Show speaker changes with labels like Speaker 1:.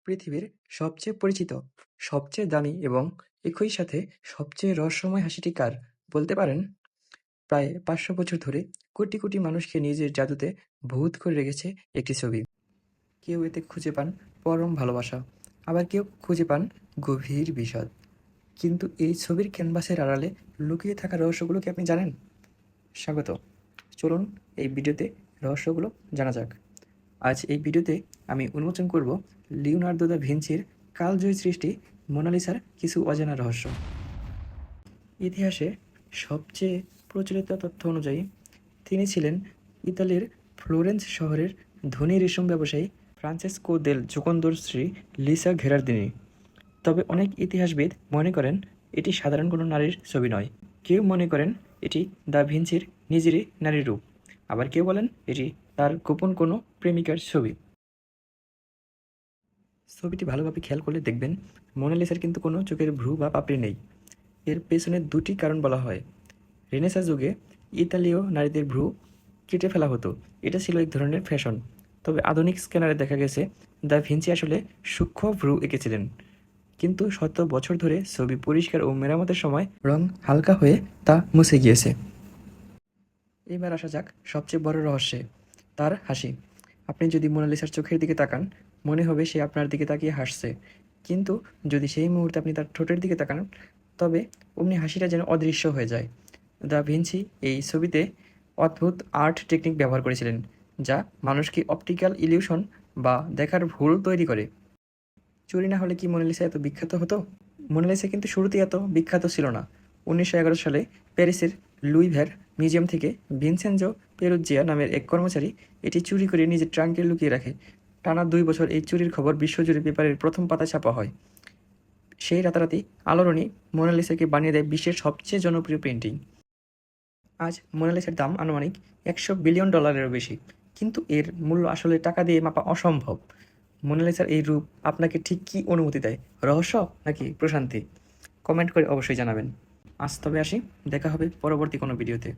Speaker 1: পৃথিবীর সবচেয়ে পরিচিত, সবচেয়ে দামি এবং একই সাথে সবচেয়ে রহস্যময় হাসিটি কার, বলতে পারেন? প্রায় ৫০০ বছর ধরে কোটি কোটি মানুষকে নিজের জাদুতে ভূত করে রেখেছে একটি ছবি। কেউ এতে খুঁজে পান পরম ভালোবাসা, আবার কেউ খুঁজে পান গভীর বিষাদ। কিন্তু এই ছবির ক্যানভাসের আড়ালে লুকিয়ে থাকা রহস্যগুলো কি আপনি জানেন? স্বাগত। চলুন এই ভিডিওতে রহস্যগুলো জানা যাক। আজ এই ভিডিওতে আমি উন্মোচন করব লিওনার্দো দা ভিঞ্চির কালজয়ী সৃষ্টি মোনালিসার কিছু অজানা রহস্য। ইতিহাসে সবচেয়ে প্রচলিত তথ্য অনুযায়ী তিনি ছিলেন ইতালির ফ্লোরেন্স শহরের ধনী রেশম ব্যবসায়ী ফ্রান্সেসকো দেল জোকন্দোর স্ত্রী লিসা ঘেরার্দিনি। তবে অনেক ইতিহাসবিদ মনে করেন এটি সাধারণ কোনো নারীর ছবি নয়। কেউ মনে করেন এটি দা ভিঞ্চির নিজেরই নারীর রূপ, আবার কেউ বলেন এটি তার গোপন কোনো প্রেমিকার ছবি। ছবিটি ভালোভাবে খেয়াল করলে দেখবেন মোনালিসার কিন্তু কোনো চোখের ভ্রু বা পাপড়ি নেই। এর পেছনে দুটি কারণ বলা হয়। রেনেসাঁ যুগে ইতালীয় নারীদের ভ্রু কেটে ফেলা হতো, এটা ছিল এক ধরনের ফ্যাশন। তবে আধুনিক স্ক্যানারে দেখা গেছে দা ভিঞ্চি আসলে সূক্ষ্ম ভ্রু এঁকেছিলেন, কিন্তু শত বছর ধরে ছবি পরিষ্কার ও মেরামতের সময় রং হালকা হয়ে তা মুছে গিয়েছে। এবার আসা যাক সবচেয়ে বড় রহস্যে, তার হাসি। আপনি যদি মোনালিসার চোখের দিকে তাকান, মনে হবে সে আপনার দিকে তাকিয়ে হাসছে, কিন্তু যদি সেই মুহূর্তে আপনি তার ঠোঁটের দিকে তাকান, তবে অমনি হাসিটা যেন অদৃশ্য হয়ে যায়। দা ভিঞ্চি এই ছবিতে অদ্ভুত আর্ট টেকনিক ব্যবহার করেছিলেন, যা মানুষকে অপটিক্যাল ইলিউশন বা দেখার ভুল তৈরি করে। চুরি না হলে কি মোনালিসা এত বিখ্যাত হতো? মোনালিসা কিন্তু শুরুতেই এত বিখ্যাত ছিল না। ১৯১১ সালে প্যারিসের লুইভের মিউজিয়াম থেকে ভিনসেনজো পেরুজ্জিয়া নামের এক কর্মচারী এটি চুরি করে নিজের ট্রাঙ্কে লুকিয়ে রাখে। টানা ২ বছর এই চুরির খবর বিশ্বজুড়ে পেপারের প্রথম পাতায় ছাপা হয়। সেই রাতারাতি আলোড়নই মোনালিসাকে বানিয়ে দেয় বিশ্বের সবচেয়ে জনপ্রিয় পেন্টিং। আজ মোনালিসার দাম আনুমানিক $১০০ বিলিয়ন বেশি, কিন্তু এর মূল্য আসলে টাকা দিয়ে মাপা অসম্ভব। মোনালিসার এই রূপ আপনাকে ঠিক কী অনুভূতি দেয়, রহস্য নাকি প্রশান্তি? কমেন্ট করে অবশ্যই জানাবেন। আজ তবে আসি, দেখা হবে পরবর্তী কোনো ভিডিওতে।